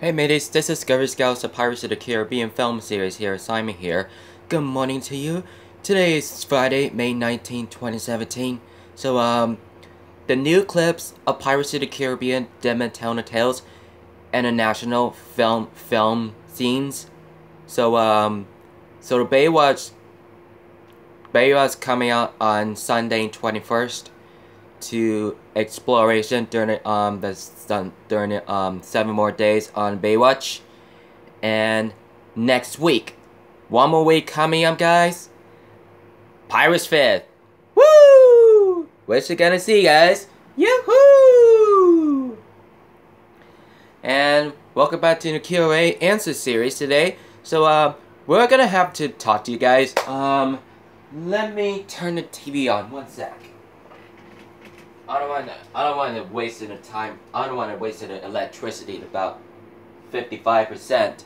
Hey mateys, this is Discovery Scouts, a Pirates of the Caribbean film series here, Simon here. Good morning to you. Today is Friday, May 19, 2017. So, the new clips of Pirates of the Caribbean, Dimensional Tales, international film scenes. So the Baywatch coming out on Sunday 21st to exploration during the 7 more days on Baywatch, and next week, one more week coming up, guys. Pirates 5th. Woo! What you gonna see, guys? Yoo-hoo! And welcome back to the Q&A answer series today. So we're gonna have to talk to you guys. Let me turn the TV on. One sec. I don't want to waste the time. I don't want to waste the electricity at about 55%.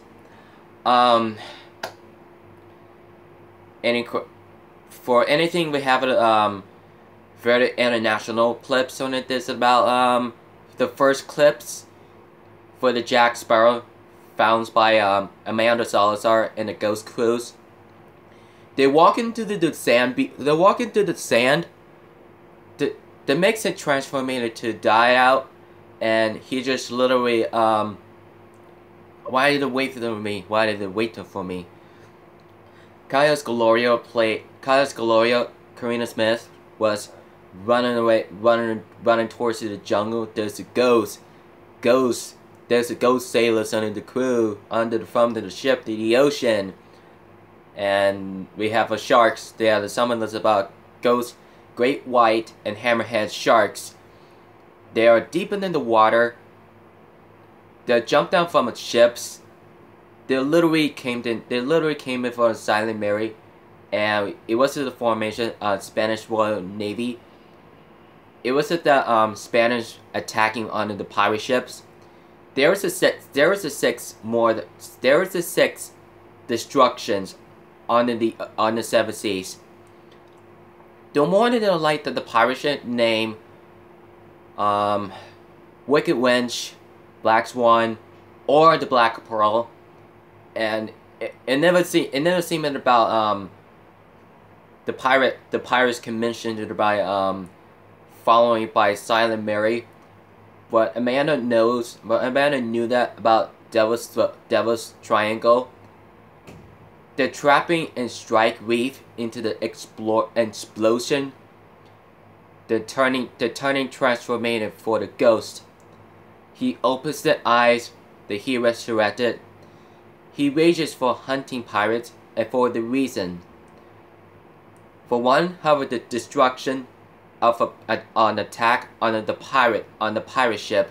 For anything we have very international clips on it. This is about the first clips for the Jack Sparrow found by Amanda Salazar in the Ghost Cruise. They walk into the sand. They walk into the sand. That makes it transformated to die out, and he just literally why did they wait for me? Why did they wait for me? Carlos Gloria, Karina Smith, was running away, running towards the jungle. There's a ghost. There's a ghost sailors under the crew, from the ship to the ocean, and we have sharks. They are the summons about ghosts. Great white and hammerhead sharks. They are deep in the water. They jumped down from ships. They literally came in for a Silent Mary, and it was the formation of Spanish Royal Navy. It was the Spanish attacking on the pirate ships. There was a six destructions on the seven seas. The more than like the pirate ship name, Wicked Wench, Black Swan, or the Black Pearl, and it never seemed about the pirates commissioned by following by Silent Mary. But Amanda knew that about Devil's Triangle. The trapping and strike reef into the explosion. The turning transformation for the ghost. He opens the eyes. He resurrected. He rages for hunting pirates and for the reason. For one, however, the destruction of an attack on the pirate ship.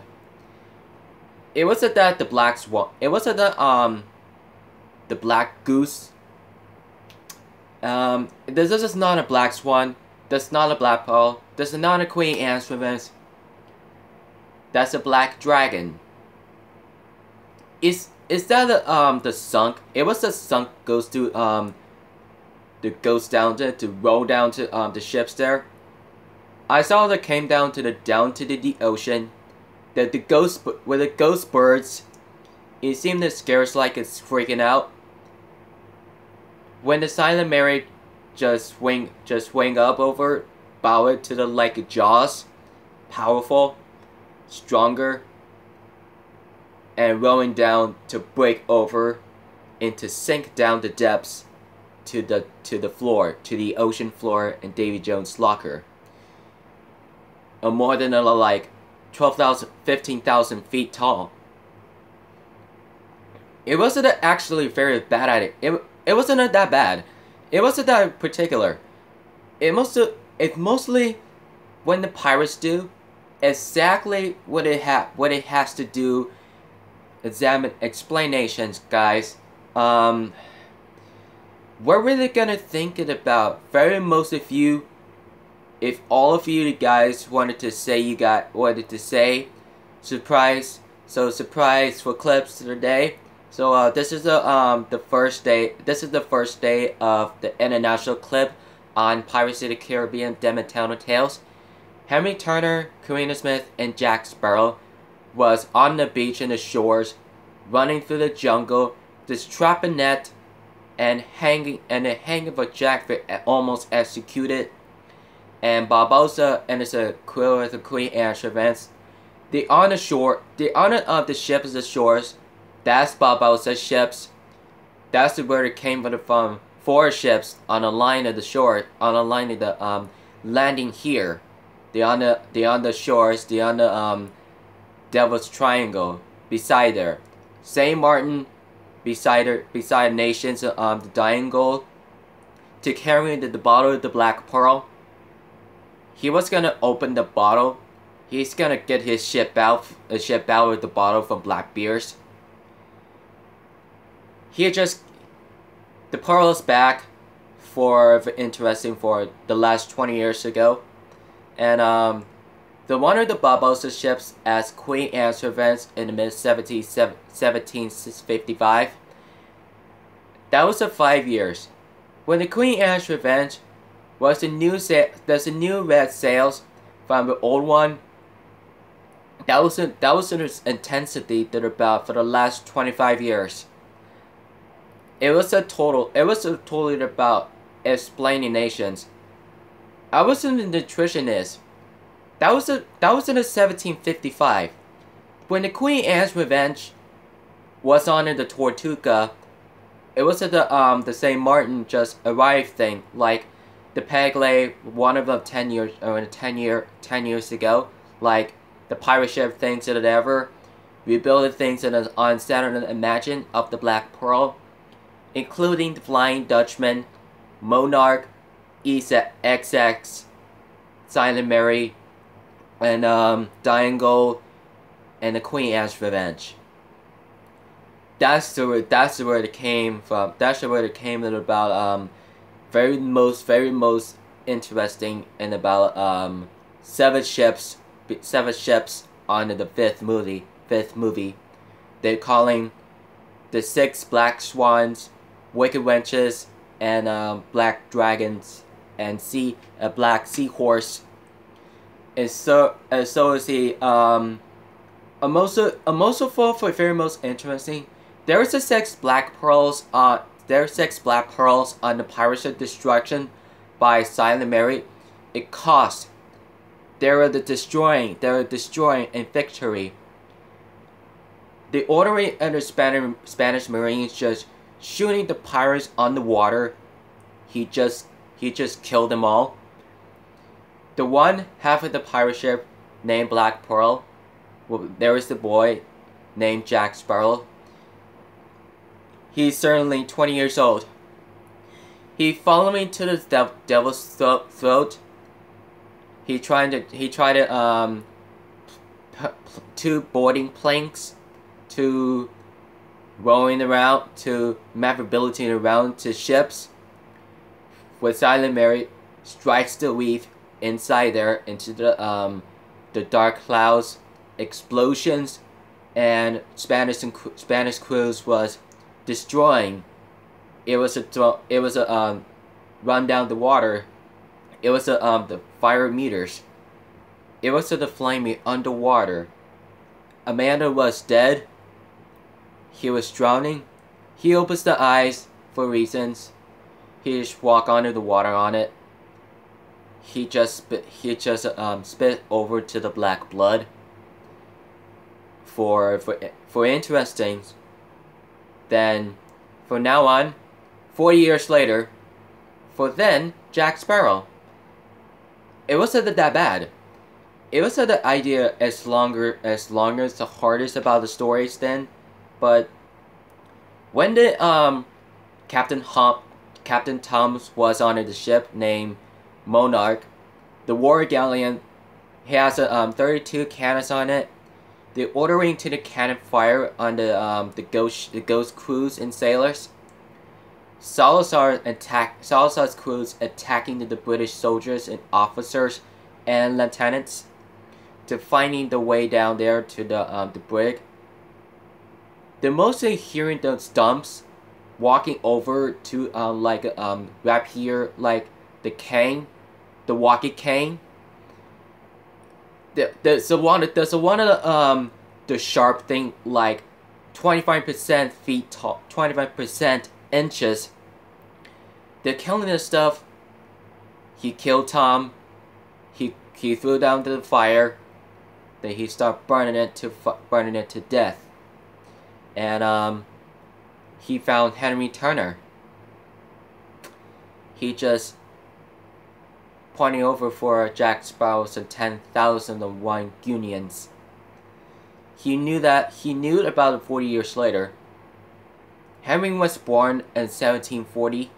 It wasn't that the Black Swan. It wasn't the Black Goose. This is not a Black Swan. That's not a Black Pearl. This is not a Queen Anne's Revenge. That's a Black Dragon. Is that the sunk? It was the sunk goes to to roll down to the ships there. I saw that came down to the ocean. That the ghost birds. It seemed that scares like it's freaking out. When the Silent Mary just swing up over, bow it to the like jaws, powerful, stronger, and rolling down to break over, and to sink down the depths to the floor, to the ocean floor in Davy Jones' locker. More than like 12,000, 15,000 feet tall. It wasn't actually very bad at it. It wasn't that bad. It wasn't that particular. It's mostly when the pirates do exactly what it has to do. Examine explanations, guys. We're really gonna think it about most of you. If all of you guys wanted to say surprise. So surprise for clips today. So this is the first day. This is the first day of the international clip on Pirates of the Caribbean: Dimensional Tales. Henry Turner, Karina Smith, and Jack Sparrow was on the beach and the shores running through the jungle, just trap a net, and the hang of a jackfruit almost executed. And Barbossa and his crew of the Queen Anne events. They on the shore. They on the ships the shores. That's Barbossa's ships. That's where it came from. 4 ships on the line of the shore, on the line of the landing here. They on the shores. They on the Devil's Triangle beside there. Saint Martin beside nations the Dying Gold to carry the bottle of the Black Pearl. He was gonna open the bottle. He's gonna get his ship out with the bottle from Blackbeard's. The pearl is back for interesting for the last 20 years ago, and the one of the Barbossa ships as Queen Anne's Revenge in the mid 1755. That was the 5 years when the Queen Anne's Revenge was there's a new red sails from the old one. That was an intensity that about for the last 25 years. It was totally about explaining nations. I was a nutritionist. That was in the 1755 when the Queen Anne's Revenge was on the Tortuga. It was at the Saint Martin just arrived thing, like the Pegle, one of them 10 years ago, like the pirate ship things or whatever, rebuilding things on Saturn Imagine of the Black Pearl, including the Flying Dutchman, Monarch, XX, Silent Mary, and Dying Gold, and the Queen Anne's Revenge. That's where it came from. That's where it came about very most interesting and about 7 ships on the fifth movie. They're calling the 6 Black Swans, Wicked Wenches, and Black Dragons, and a Black Seahorse. And so is the also for very most interesting. There is a 6 Black Pearls on the Pirates of Destruction by Silent Mary. It cost. They were destroying in victory. The ordering and the Spanish Marines just shooting the pirates on the water. He just killed them all. The one half of the pirate ship named Black Pearl, well, there was the boy named Jack Sparrow. He's certainly 20 years old. He followed me to the devil's throat. He tried to 2 boarding planks, to rowing around, to maneuverability around to ships. With Silent Mary strikes the reef inside there into the dark clouds, explosions, and Spanish crews was destroying. It was a run down the water. It was the fire meters. It was the flaming underwater. Amanda was dead. He was drowning. He opens the eyes for reasons. He just walk under the water on it. He just spit over to the black blood. For interesting. Then, from now on, 40 years later, for then Jack Sparrow. It wasn't that bad. It was the idea as longer as the hardest about the stories then, but when the Captain Thomas was on the ship named Monarch, the war galleon, he has 32 cannons on it. They're ordering to the cannon fire on the ghost crews and sailors. Salazar's crews attacking the British soldiers and officers and lieutenants to finding the way down there to the brig. They're mostly hearing those dumps, walking over to right here like the cane, the walkie cane. There's one of the sharp thing like 25% feet tall, 25% inches. They're killing this stuff. He killed Tom. He threw down to the fire. Then he started burning it to death. And he found Henry Turner. He just pointing over for Jack Sparrow's and 10,001 guineas. He knew about it 40 years later. Henry was born in 1740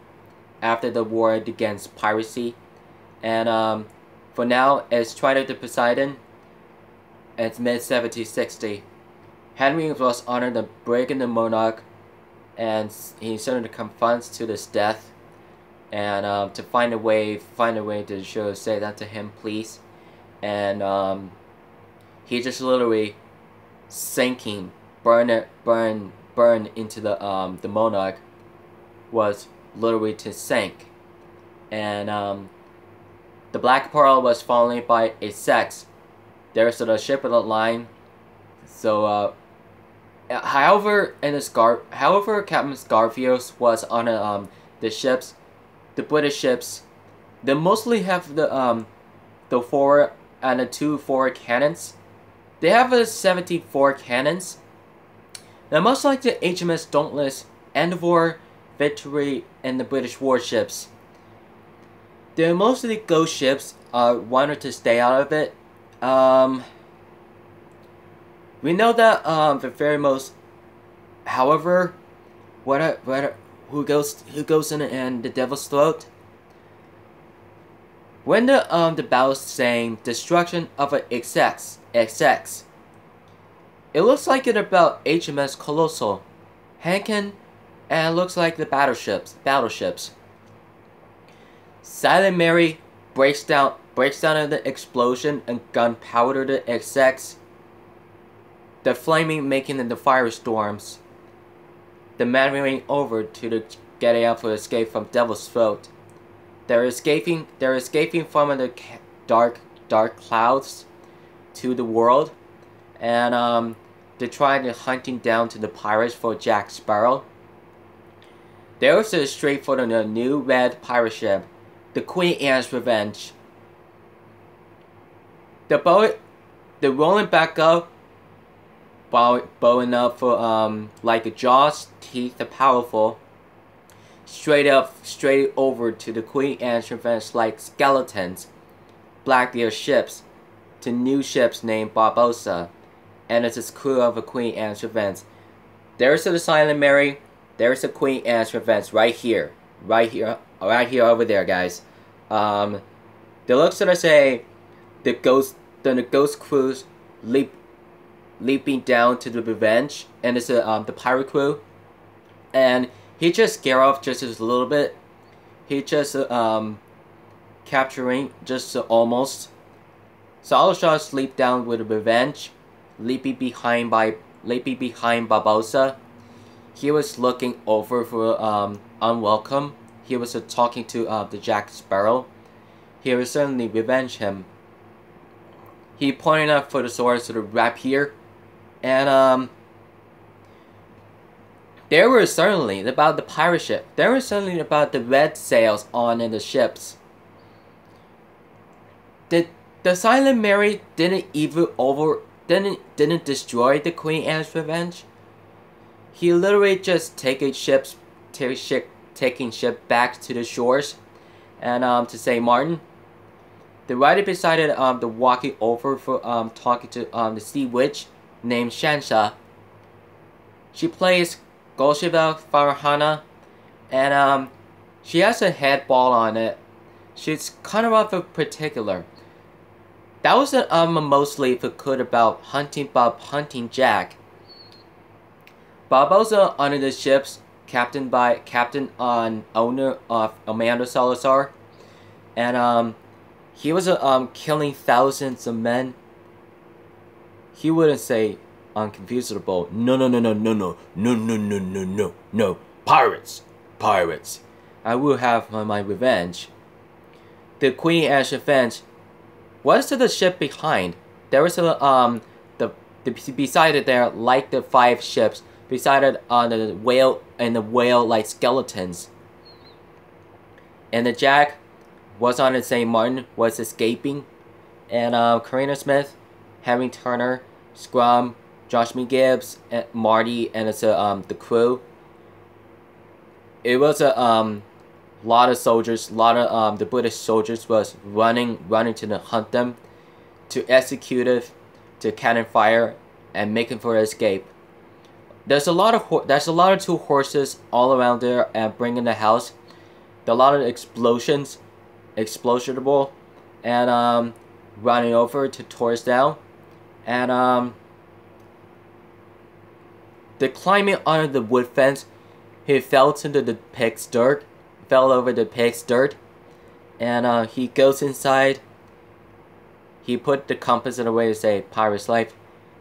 after the war against piracy. And for now, it's Trader to Poseidon. It's mid-1760. Henry was honored the brig and the monarch, and he certainly confronts to this death. And to find a way to say that to him, please. And he just literally sinking, burn into the monarch was literally to sink. And the Black Pearl was followed by a sex. There's the ship of the line. So however Captain Garfield was on the ships, the British ships, they mostly have the forward and the 2 forward cannons. They have 74 cannons. Now, much like the HMS Dauntless, Endeavour, Victory, and the British warships, they're mostly ghost ships. Wanted to stay out of it. We know that the very most. However, who goes in the Devil's Throat? When the battle saying destruction of an XX, it looks like it about HMS Colossal, Hankin, and it looks like the battleships. Silent Mary breaks down in the explosion and gunpowder the XX. The flaming making in the firestorms. The maneuvering over to the getting out for escape from Devil's Throat. They're escaping from the dark clouds to the world, and they're trying to hunting down to the pirates for Jack Sparrow. They also straight for the new red pirate ship, the Queen Anne's Revenge. The boat, they're rolling back up, bowing up for like a Jaws teeth, the powerful. Straight over to the Queen Anne's Revenge like skeletons, Blackbeard ships, to new ships named Barbossa, and it's his crew of a Queen Anne's Revenge. There's the Silent Mary, there's the Queen Anne's Revenge right here over there, guys. The looks that I say, the ghost crews leaping down to the Revenge, and it's the pirate crew, and he just scare off just a little bit. He just capturing just almost. So all shots leap down with the Revenge, leaping behind Barbossa. He was looking over for unwelcome. He was talking to the Jack Sparrow. He will certainly revenge him. He pointed out for the swords to the rapier, and there were certainly about the pirate ship. There was certainly about the red sails on in the ships. The Silent Mary didn't destroy the Queen Anne's Revenge. He literally just taking ship back to the shores, and to St. Martin. The writer decided the walking over for talking to the sea witch named Shansha. She plays Golshiva Farhana, and she has a head ball on it. She's kind of a particular. That was mostly if it could about hunting Jack. Barbossa under the ships, captain owner of Amanda Salazar, and he was killing thousands of men. He wouldn't say unconfusable. No. Pirates. I will have my revenge. The Queen Anne's Revenge. What is the ship behind? There was beside it there, like the 5 ships, beside it on the whale and the whale-like skeletons. And the Jack was on the St. Martin, was escaping, and Karina Smith, Henry Turner, Scrum, Josh McGibbs, and Marty, and it's the crew. It was a lot of soldiers, the British soldiers was running to hunt them, to execute it, to cannon fire, and making for escape. There's a lot of two horses all around there and bringing the house. There are a lot of explosions, explosible, and running over to towards down, and the climbing under the wood fence. He fell into the pig's dirt, fell over the pig's dirt, and he goes inside. He put the compass in a way to say pirate's life.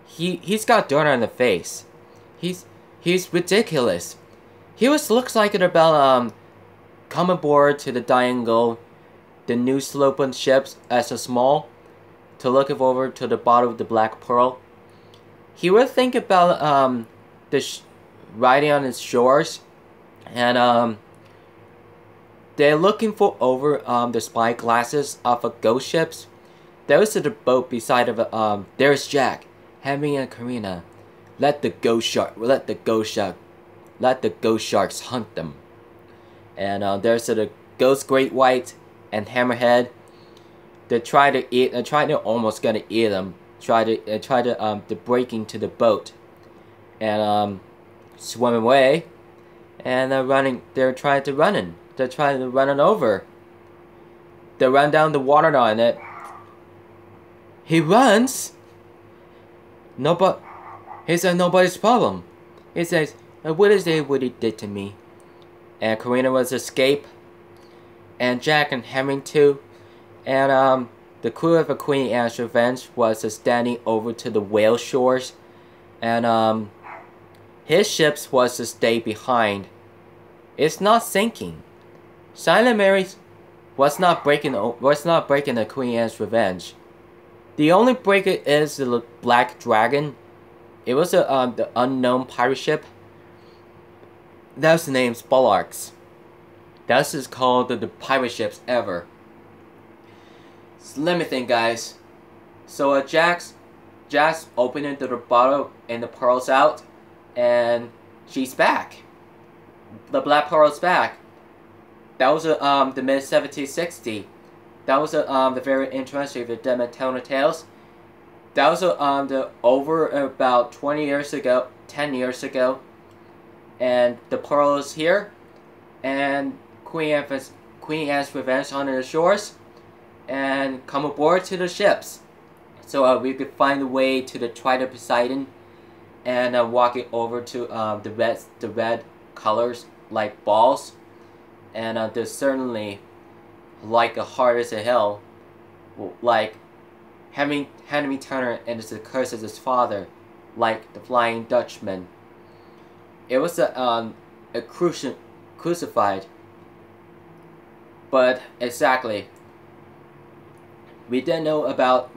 He's got dirt on the face. He's ridiculous. He looks like it about come aboard to the Diangle, the new sloping ships as a small, to look over to the bottom of the Black Pearl. He would think about riding on its shores, and they're looking for over the spy glasses of a ghost ships. There's the boat beside of there's Jack, Henry and Karina. Let the ghost sharks hunt them. And there's the ghost great white and hammerhead. They try to almost gonna eat them. Try to break into the boat and swim away. And they're trying to run it over. They run down the water on it. He runs. He said nobody's problem. He says, what is it what he did to me? And Karina was escape. And Jack and Henry too. And the crew of the Queen Anne's Revenge was standing over to the whale shores. And his ships was to stay behind. It's not sinking. Silent Mary was not breaking the Queen Anne's Revenge. The only breaker is the Black Dragon. It was the unknown pirate ship. That's the name Bulwarks. That's just called the pirate ships ever. So let me think, guys. So Jack's opening the bottle and the pearl's out, and she's back. The Black Pearl's back. That was the mid 1760. That was the very interesting the Demetona Tales. That was over about 20 years ago, 10 years ago, and the pearl is here, and Queen Anne's Revenge on the shores, and come aboard to the ships. So we could find a way to the Trident Poseidon, and walk it over to the red colors like balls, and there's certainly like a hard as a hell, like Henry Turner and the curse of his father, like the Flying Dutchman. It was a crucified, but exactly. We didn't know about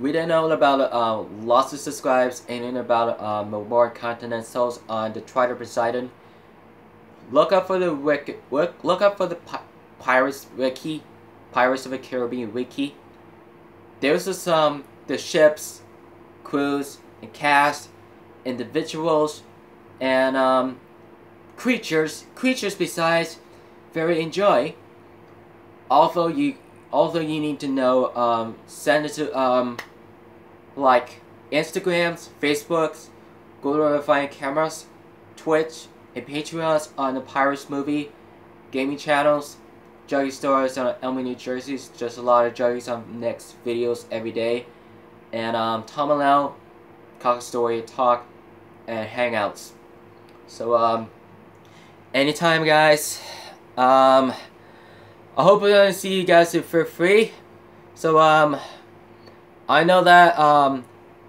lots of subscribers and about more content source on the Trident Poseidon. Look up for the Pirates Wiki, Pirates of the Caribbean Wiki. There's the ships, crews, and cast, individuals, and creatures besides very enjoy. Although you need to know, send it to like Instagrams, Facebooks, Google Find Cameras, Twitch, and Patreons on the Pirates Movie, gaming channels, Juggy Stories on Elmy, New Jersey. Just a lot of Juggies on next videos every day, and Tom and Lau, Cock Story Talk, and Hangouts. So anytime, guys. I hope we're gonna see you guys for free. So I know that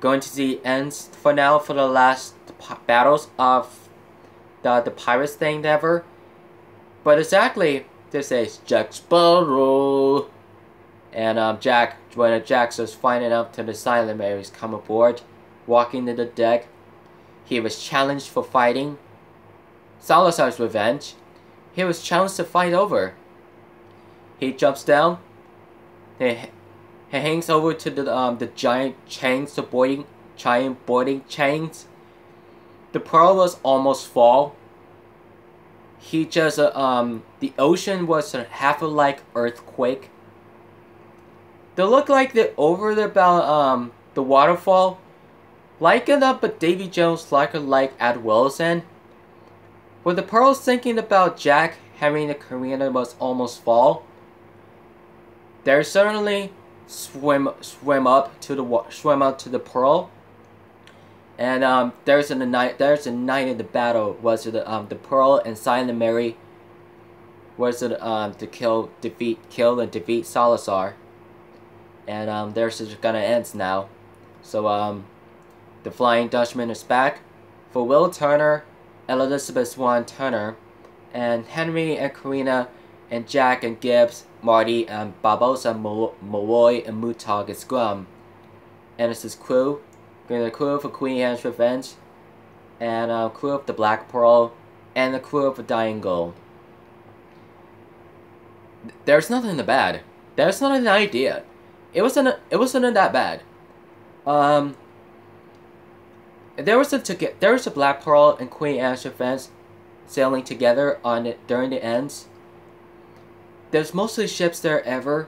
going to the ends for now for the last battles of the pirates thing ever. But exactly, this is Jack Sparrow, and when Jack was finding up to the Silent Marys come aboard, walking to the deck. He was challenged for fighting, Salazar's revenge, he was challenged to fight over. He jumps down. He hangs over to the giant chains, giant boarding chains. The Pearl was almost fall. He just the ocean was a half a like earthquake. They look like they're over about the waterfall, like enough, but Davy Jones like Ed Wilson. When the Pearl's thinking about Jack having the Karina was almost fall, they certainly swim up to the Pearl, and there's a night in the battle was the Pearl and Silent Mary was to kill and defeat Salazar, and theirs is gonna end now. So the Flying Dutchman is back for Will Turner, Elizabeth Swann Turner, and Henry and Karina, and Jack and Gibbs, Marty and Barbosa, Malloy and Mutog and Scrum. And it's his crew. The crew for Queen Anne's Revenge, and crew of the Black Pearl, and the crew of the Dying Gold. There's nothing bad. There's not an idea. It wasn't that bad. There was a Black Pearl and Queen Anne's Revenge sailing together during the ends. There's mostly ships there ever.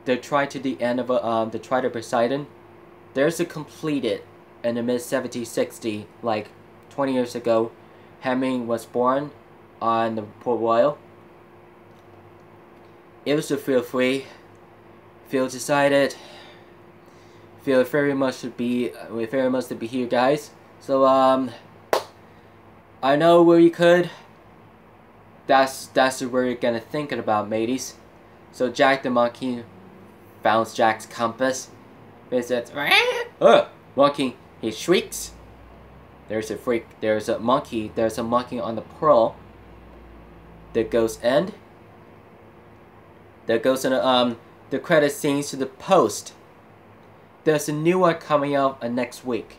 They tried to the end of they tried to Poseidon. There's a completed in the mid 1760, like 20 years ago. Hemming was born on the Port Royal. It was to feel free, feel decided, feel very much to be here, guys. So I know where you could. That's where you're gonna think about, mateys. So Jack the monkey found Jack's compass. Visits. Monkey. He shrieks. There's a monkey on the Pearl. That goes end. That goes in the credit scenes to the post. There's a new one coming out next week.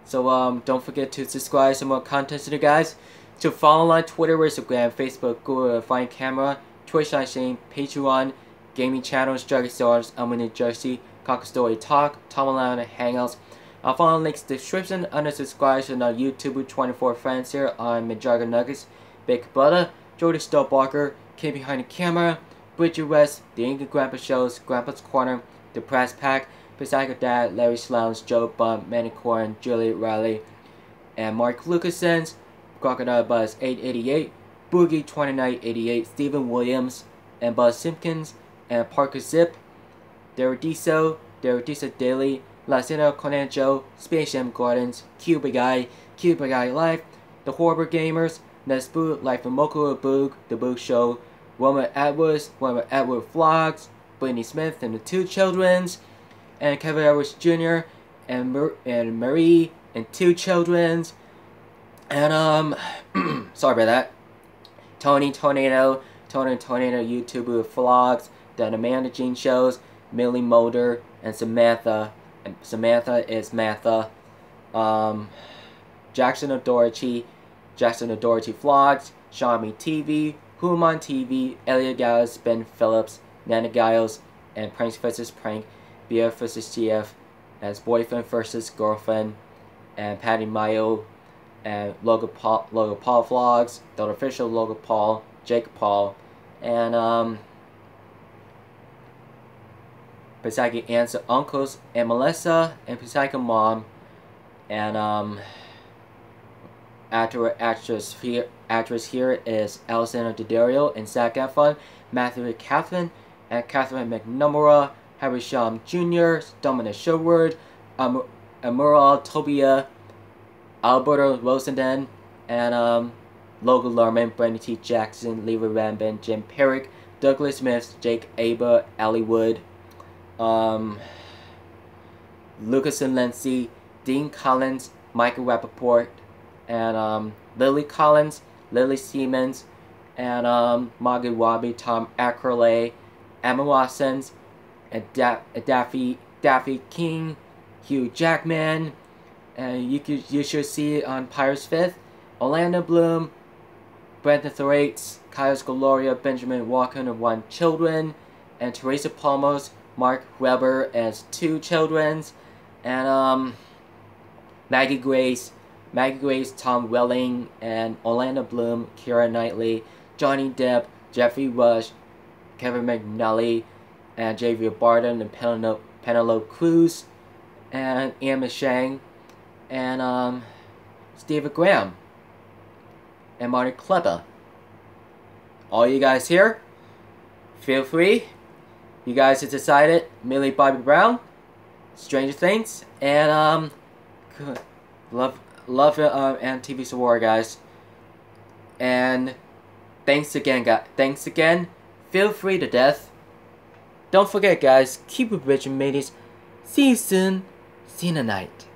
So don't forget to subscribe to more content to the guys. To follow on Twitter, Instagram, Facebook, Google, Find Camera, Twitch live stream, Patreon, gaming channels, Juggy Stars, I'm in New Jersey, Cocker Story Talk, Tom Allen, Hangouts. I'll follow links in the description under subscribe to our YouTube 24 friends here on Majaga Nuggets, Big Brother, Jordy Stowe Barker, Kid Behind the Camera, Bridget West, The Angry Grandpa Shows, Grandpa's Corner, The Press Pack, Psycho Dad, Larry Sloans, Joe Bump, Manicorn, Julie Riley, and Mark Lucason's, Crocodile Buzz 888, Boogie 2988, Stephen Williams, and Buzz Simpkins, and Parker Zip, Derrodiso Daily, Latino Conan Joe, Space Jam Gardens, Cuba Guy Life, The Horror Gamers, Nesboo, Life of Moko Boog, The Boog Show, Wilma Edward Vlogs, Brittany Smith and the Two Children's, and Kevin Edwards Jr. and Marie and Two Children's, and sorry about that. Tony Tornado YouTuber Vlogs, The Amanda Jean Shows, Millie Mulder, and Samantha. And Samantha is Matha. Jackson O'Doherty Vlogs, Xiaomi TV, Human TV, Elliot Giles, Ben Phillips, Nana Giles, and Pranks vs. Prank, BF vs. GF, as Boyfriend vs. Girlfriend, and Patty Mayo, and Logan Paul Vlogs, The Official Logan Paul, Jake Paul, and Psychic Aunts and Uncles, and Melissa, and Psychic Mom, and actress here is Alessandra Daddario and Zac Efron, Matthew and Catherine McNamara, Harry Shum Jr., Dominic Sherwood, Amural Tobia, Alberto Rosenden, and Logan Lerman, Brandon T. Jackson, Lever Rambin, Jim Perrick, Douglas Smith, Jake Aber, Ali Wood, Lucas and Lindsay, Dean Collins, Michael Rappaport, and Lily Collins, Lily Siemens, and Margaret Robbie, Tom Ackerley, Emma Watsons, and Daffy King, Hugh Jackman, and you should see it on Pirates 5th, Orlando Bloom, Brandon Thwaites, Kyle Scaloria, Benjamin Walker and 1 children, and Teresa Palmos, Mark Weber as 2 children, and Maggie Grace, Tom Welling, and Orlando Bloom, Keira Knightley, Johnny Depp, Jeffrey Rush, Kevin McNally, and Javier Bardem, and Penelope Cruz, and Ian McShane, and Stephen Graham, and Martin Kleber. All you guys here, feel free. You guys have decided Millie Bobby Brown, Stranger Things, and love and TV Sawara, guys. And thanks again, guys. Thanks again. Feel free to death. Don't forget, guys. Keep it rich and mateys. See you soon. See you in the night.